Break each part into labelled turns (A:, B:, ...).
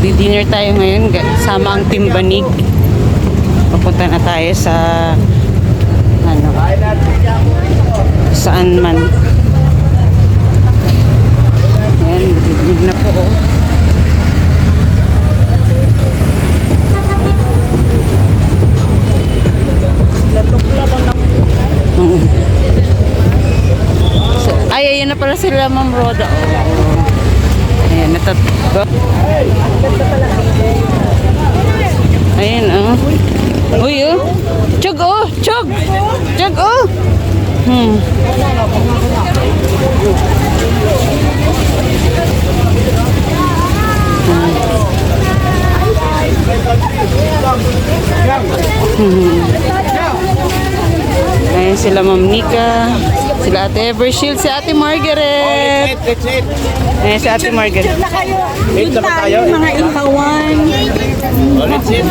A: Magdi-dinner tayo ngayon. Sama ang Team Banig. Papunta na tayo sa ano, saan man. Ayan, biglig na po. Ay, ayan na pala sila, Ma'am Roda. Ayan, natatlo. Ayan, oh. Uy, oh. Chug, oh. Chug. Chug, oh. Ayan sila, Ma'am Nika. Sila Ate Evershield, si Ate Margaret. Ayan si Ate Margaret.
B: Doon tayo, mga ihawan.
C: Let's eat.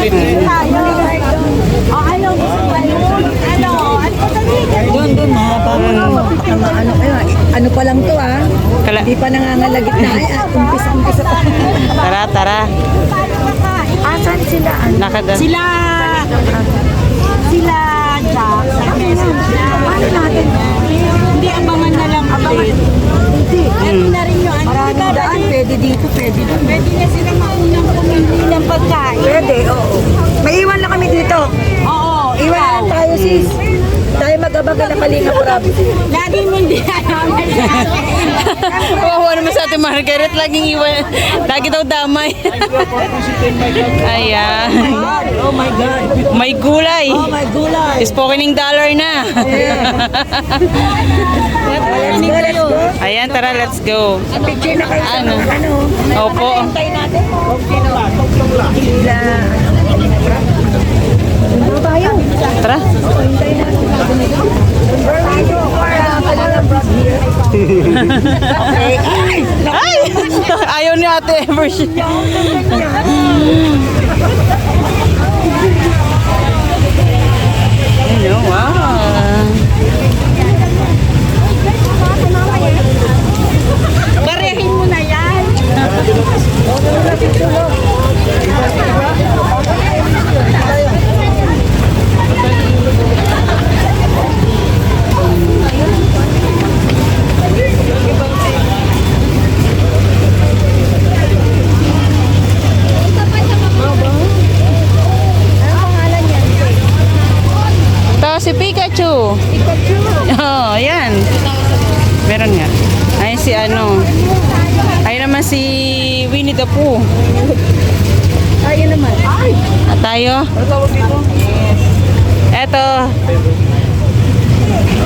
B: Ayaw mo sa balon. Doon, mahaba. Ano pa lang to
A: Kala.
B: Hindi pa nangangalagit na. Umpisa pa.
A: Tara, tara.
B: Asan sila?
A: Nakada.
B: Sila Jack sa Quezon. Paano natin? Hindi, abangan na lang. Hindi. Ano na rin yun? Maraming daan. Pwede dito, pwede doon. Pwede na sila maunang pumili ng pagkain. Pwede, oo. May iwan na kami dito. Oo, iwan tayo sis. Tayo mag-abaga na kalinga Prab. Lagi mo hindi
A: Wawa naman sa Ate Margaret. Laging iwan. Lagi daw damay. Ayan.
B: Oh my God.
A: May gulay.
B: Oh my gulay.
A: Spokening dollar na. Ayan, tara, let's go.
B: Picture na kayo sa
A: Ano?
B: ano.
A: Opo.
B: Tayo natin. Okay na ba? Ano tayo?
A: Tara. Ay! Ayaw ni Ate Evershield. Ano, wow.
B: Parehin mo na yan.
A: Ito si Pikachu. Oh, yan. Meron nga. Ay si ano. Ay naman si Winnie the Pooh.
B: Tayo naman. Ay!
A: At tayo. Eto.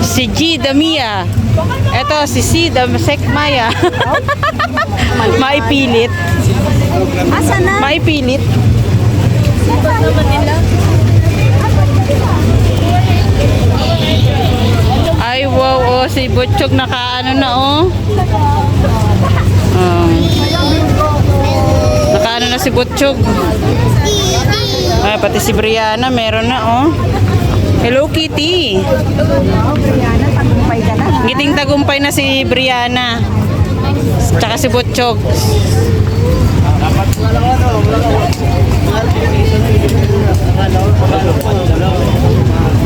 A: Si G. Damia. Eto si C. Sekmaya. Maipilit.
B: Asa na?
A: Maipilit. Ay, wow, oh, si Butchog nakaano na, oh. Nakaano na si Butchog. Ay, pati si Brianna, meron na, oh. Hello, Kitty. Ngiting tagumpay na si Brianna. Tsaka si Butchog.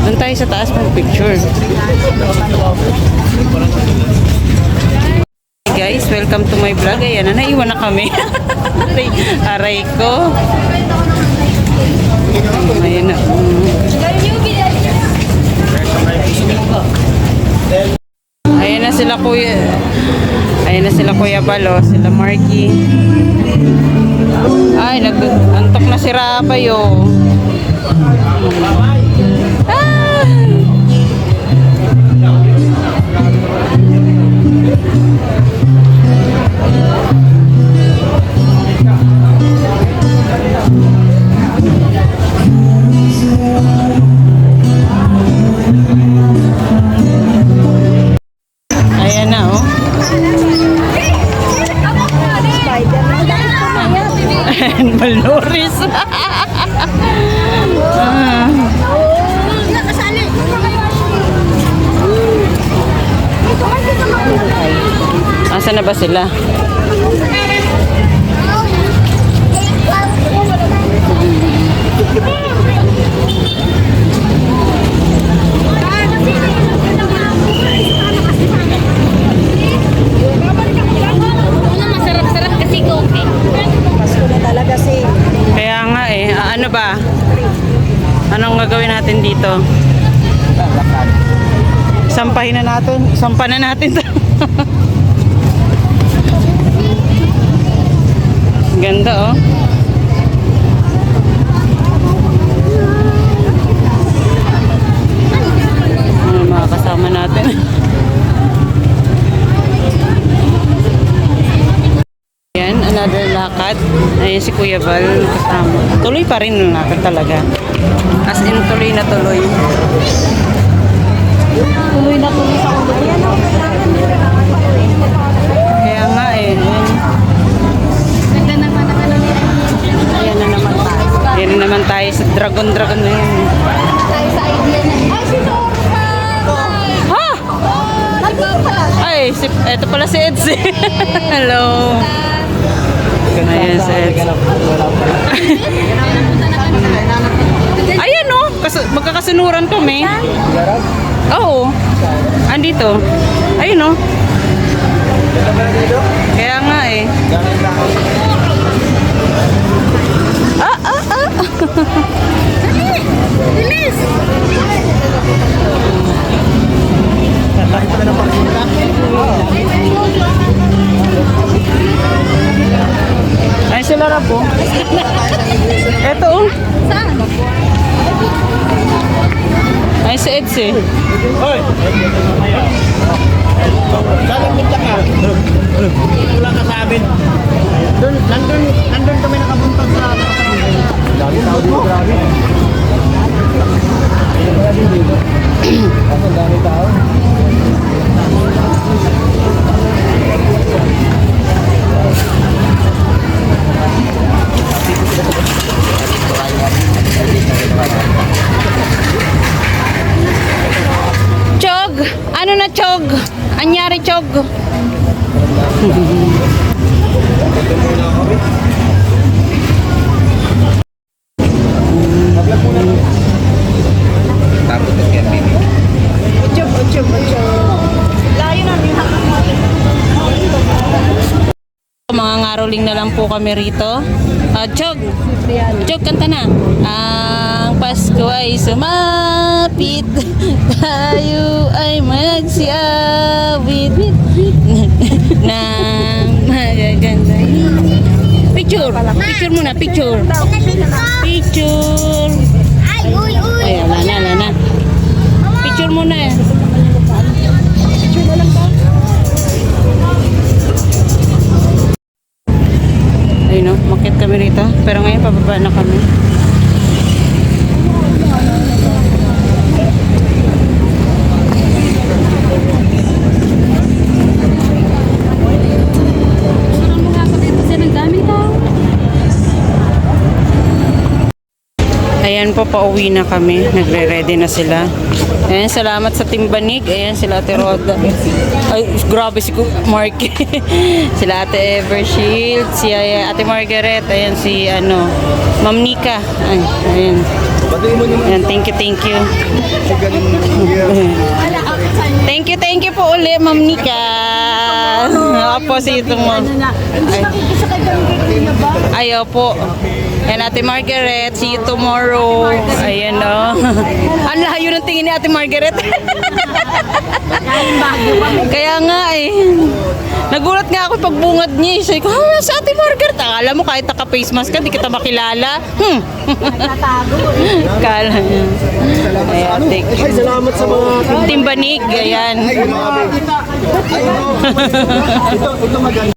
A: Doon tayo sa taas mag-picture. Hey guys, welcome to my vlog. Ayan na, naiwan na kami. Aray ko. Ayan na. Ayan na sila kuya. Ayan na sila Kuya Balo, sila Marky. Ay, nag-antok na si Rapay, oh. Ayan na, oh. Malnoris. Asa na ba sila? Sampahin na natin. Sampa na natin to. Ganda oh. Mga kasama natin. Yan, another lakad. Ayan si Kuya Val kasama. Tuloy pa rin ang lakad talaga. As in, tuloy na tuloy.
B: Tuloy na tuloy sa ulo. Ayan o.
A: Kaya nga eh.
B: Ganda naman ang ano nila.
A: Ayan na naman tayo. Ayan na naman tayo sa dragon na yan.
B: Tayo sa idea na. Ay, si Norma!
A: Ha? Ay, eto pala si Edsi. Hello. Ayan si Edsi. Ayan oh, magkakasunuran kami. Oo. Andito. Ayun oh. Kaya nga eh.
B: Bilis!
A: Ay, sila na po. Eto oh.
B: Saan?
A: Ay, si Edsi.
C: Hoy! Saan ang punta ka? Wala ka sa amin. Nandun kami nakapunta sa... Dami tao dito, grabe. Ang dami tao.
A: Chog! Ano na Chog? Anyari Chog?
C: Tapos na kaya baby.
B: Layo namin hakak natin.
A: Mga ngaroling na lang po kami rito. Chog! Chog, kanta na. Ang Pasko ay sumapit. Tayo ay magsiawit ng magaganda. Picture! Picture muna, picture! Picture! Ay, wala na. Picture muna. Ayun no, makit kami rito. Pero ngayon pababa na kami.
B: Sarang mga kapit kasi nagdami tao.
A: Ayan po, pauwi na kami. Nagre-ready na sila. Ayan, salamat sa Team Banig. Ayan, sila Ate Roda. Ay, grabe si Mark. Sila Ate Evershield, si Ate Margaret. Ayan, si Ma'am Nika. Ay, ayan. Ayan, thank you. Thank you po uli, Ma'am Nika. Opo, si itong mo. Ayaw po. Ayan, Ate Margaret, see you tomorrow. Ayan o. Ang layo ng tingin ni Ate Margaret. Kaya nga eh. Nagulat nga ako pagbungad niya. Sabi ko, sa Ate Margaret. Akala mo kahit naka-face mask ka, di kita makilala. Kala niya. Ayan, thank you.
C: Ay, salamat sa mga...
A: Team Banig, ayan.
C: Ito maganda.